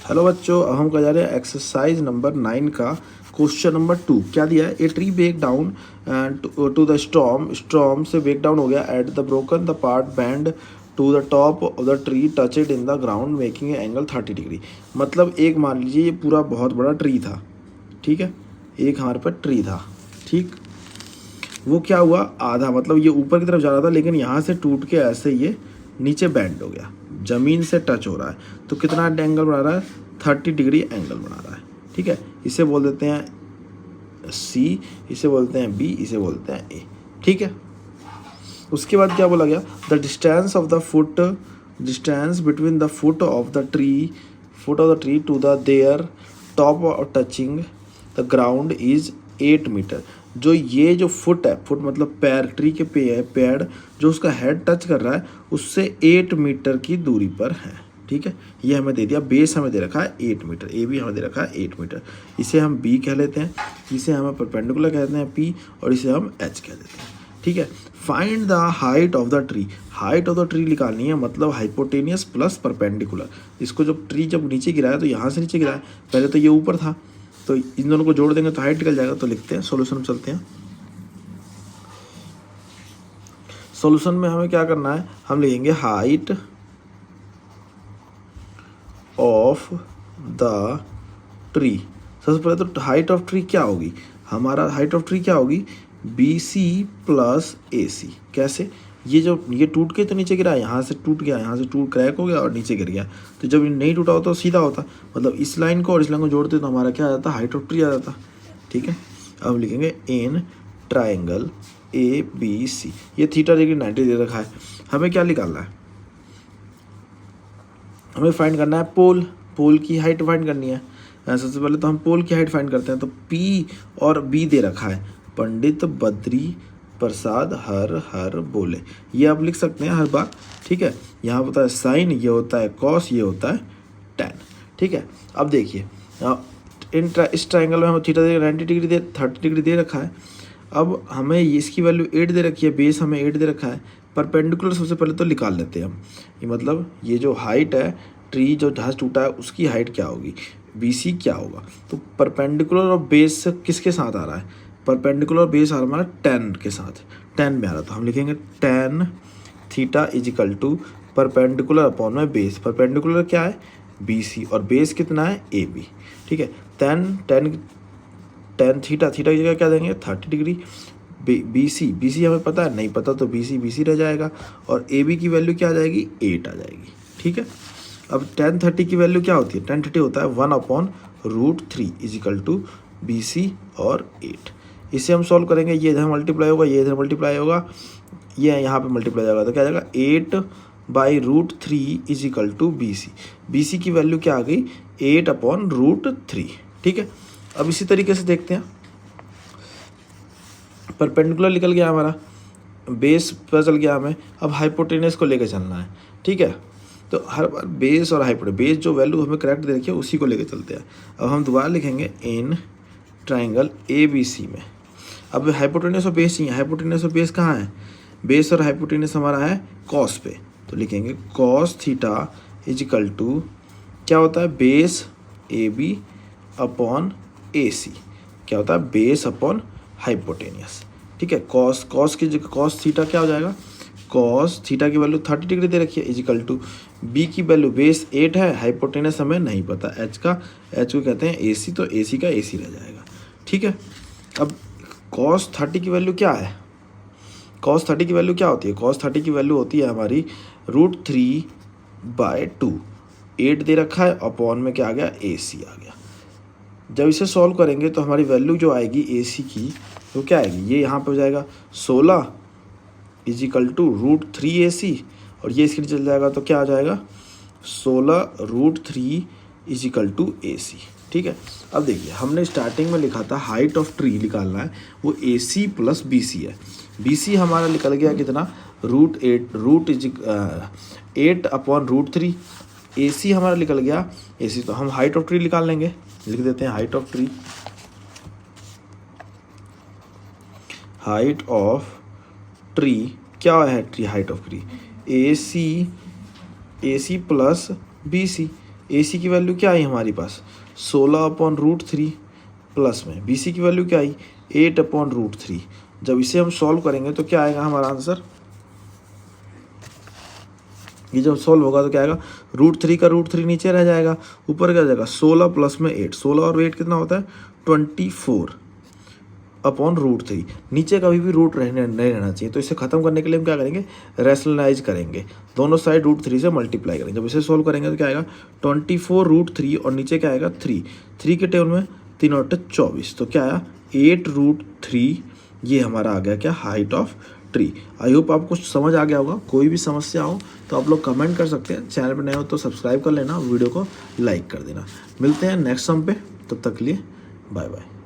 Hello बच्चों, अब हम कर जा रहे हैं एक्सरसाइज नंबर 9 का क्वेश्चन नंबर 2। क्या दिया है? A tree break down to the storm से ब्रेक डाउन हो गया at the broken the part bent to the top of the tree touched in the ground making angle 30 degree. मतलब एक मान लीजिए ये पूरा बहुत बड़ा ट्री था, ठीक है, एक हमारे पर ट्री था, ठीक। वो क्या हुआ, आधा मतलब ये ऊपर की तरफ जा रहा था, लेकिन यहाँ से टूट के ऐसे ये नीचे बैंड हो गया, ज़मीन से टच हो रहा है। तो कितना एंगल बना रहा है? 30 डिग्री एंगल बना रहा है, ठीक है। इसे बोल देते हैं सी, इसे बोलते हैं बी, इसे बोलते हैं ए, ठीक है। उसके बाद क्या बोला गया? The distance of the foot, distance between the foot of the tree to the their top touching the ground is 8 metre. जो ये जो फुट है, फुट मतलब पैर, ट्री के पैर जो उसका हेड टच कर रहा है उससे 8 मीटर की दूरी पर है, ठीक है। ये हमें दे दिया, बेस हमें दे रखा है 8 मीटर, ए भी हमें दे रखा है 8 मीटर। इसे हम बी कह लेते हैं, इसे हम परपेंडिकुलर कहते हैं पी, और इसे हम एच कह देते हैं, ठीक है। Find the height of the tree, height of the tree निकालनी है, मतलब हाइपोटेनियस प्लस परपेंडिकुलर। इसको जब ट्री जब नीचे गिरा है तो यहाँ से नीचे गिरा है, पहले तो ये ऊपर था, तो इन दोनों को जोड़ देंगे तो हाइट निकल जाएगा। तो लिखते हैं सॉल्यूशन में, चलते हैं। सॉल्यूशन में हमें क्या करना है, हम लिखेंगे हाइट ऑफ द ट्री। सबसे पहले तो हाइट ऑफ ट्री क्या होगी, हमारा हाइट ऑफ ट्री क्या होगी? BC plus AC। कैसे? ये टूट के तो नीचे गिरा, यहाँ से टूट गया, यहाँ से टूट क्रैक हो गया और नीचे गिर गया। तो जब ये नहीं टूटा होता तो सीधा होता, मतलब इस लाइन को और इस लाइन को जोड़ते तो हमारा क्या आ जाता? हाइट ऑफ ट्री आ जाता, ठीक है। अब लिखेंगे इन ट्राइंगल ABC। ये थीटा डिग्री 90 दे रखा है। हमें क्या निकालना है? हमें फाइंड करना है पोल की हाइट फाइंड करनी है। सबसे पहले तो हम पोल की हाइट फाइंड करते हैं। तो P और B दे रखा है, पंडित बद्री प्रसाद हर बोले। ये आप लिख सकते हैं हर बार, ठीक है। यहाँ होता है साइन, ये होता है कॉस, ये होता है टैन, ठीक है। अब देखिए इस ट्राइंगल में हम थीटा दे 90 डिग्री दे 30 डिग्री दे रखा है। अब हमें इसकी वैल्यू 8 दे रखी है, बेस हमें 8 दे रखा है। परपेंडिकुलर सबसे पहले तो निकाल लेते हैं हम। ये मतलब ये जो हाइट है, ट्री जो जहाँ टूटा है उसकी हाइट क्या होगी, BC क्या होगा। तो परपेंडिकुलर और बेस किसके साथ आ रहा है? परपेंडिकुलर बेस आ रहा है हमारा 10 के साथ, 10 में आ रहा था। हम लिखेंगे tan theta is equal to perpendicular upon में बेस। परपेंडिकुलर क्या है? BC, और बेस कितना है? AB, ठीक है। tan थीटा की जगह क्या देंगे? 30 डिग्री। BC हमें पता है, नहीं पता तो BC रह जाएगा, और AB की वैल्यू क्या आ जाएगी? 8 आ जाएगी, ठीक है। अब tan 30 की वैल्यू क्या होती है? tan 30 होता है 1/√3 इज इक्वल टू BC और 8। इसे हम सॉल्व करेंगे, ये इधर मल्टीप्लाई होगा, ये इधर मल्टीप्लाई होगा, ये यहाँ पे मल्टीप्लाई जाएगा, तो क्या आ जाएगा? 8/√3 इज इक्वल टू BC की वैल्यू क्या आ गई? 8/√3, ठीक है। अब इसी तरीके से देखते हैं, परपेंडिकुलर निकल गया हमारा, बेस पता चल गया हमें। अब हाइपोटेनस को लेकर चलना है, ठीक है। तो हर बार बेस और हाइपोटेनस, बेस जो वैल्यू हमें करेक्ट दे रखी है उसी को लेकर चलते हैं। अब हम दोबारा लिखेंगे इन ट्राइंगल ABC में। अब हाइपोटेनस और बेस चाहिए, हाइपोटेनस और बेस कहाँ है? बेस और हाइपोटेनस हमारा है कॉस पे, तो लिखेंगे cos theta is equal to क्या होता है? Base AB upon AC। क्या होता है? बेस अपॉन हाइपोटेनियस, ठीक है। कॉस की जगह कॉस थीटा क्या हो जाएगा? कॉस थीटा की वैल्यू 30 डिग्री दे रखी है इज इक्वल टू B की वैल्यू बेस 8 है, हाइपोटेनस हमें नहीं पता, H को कहते हैं AC, तो AC का AC रह जाएगा, ठीक है। अब कॉस 30 की वैल्यू क्या है? कॉस 30 की वैल्यू क्या होती है? कॉस 30 की वैल्यू होती है हमारी √3/2। 8 दे रखा है, अपॉन में क्या आ गया? AC आ गया। जब इसे सॉल्व करेंगे तो हमारी वैल्यू जो आएगी AC की, वो क्या आएगी? ये यहाँ पे हो जाएगा 16 इज इक्वल टू √3AC, और ये इसके चल जाएगा तो क्या आ जाएगा? 16√3 इज इक्वल टू AC, ठीक है। अब देखिए, हमने स्टार्टिंग में लिखा था हाइट ऑफ ट्री निकालना है, वो AC प्लस BC है। BC हमारा निकल गया कितना? √8/√3। AC हमारा निकल गया AC, तो हम हाइट ऑफ ट्री निकाल लेंगे, लिख देते हैं height of tree. Height of tree क्या है? Tree height of tree AC plus BC। ए सी की वैल्यू क्या आई हमारे पास 16/√3 प्लस में बी सी की वैल्यू क्या आई 8/√3। जब इसे हम सॉल्व करेंगे तो क्या आएगा हमारा आंसर, ये जब सॉल्व होगा तो क्या आएगा √3 का √3 नीचे रह जाएगा, ऊपर क्या हो जाएगा 16 प्लस में 8, 16 और 8 कितना होता है 24/√3। नीचे कभी भी रूट नहीं रहना चाहिए। तो इसे खत्म करने के लिए हम क्या करेंगे, रैशनलाइज करेंगे, दोनों साइड √3 से मल्टीप्लाई करेंगे। जब इसे सॉल्व करेंगे तो क्या आएगा 24√3 और नीचे क्या आएगा 3 के टेबल में 3 और 24, तो क्या आया 8√3। ये हमारा आ गया क्या height of tree. I hope आपको समझ आ गया होगा। कोई भी समस्या हो तो आप लोग कमेंट कर सकते हैं, चैनल पर नए हो तो सब्सक्राइब कर लेना, वीडियो को लाइक कर देना। मिलते हैं नेक्स्ट सम पे, तब तक के लिए बाय बाय।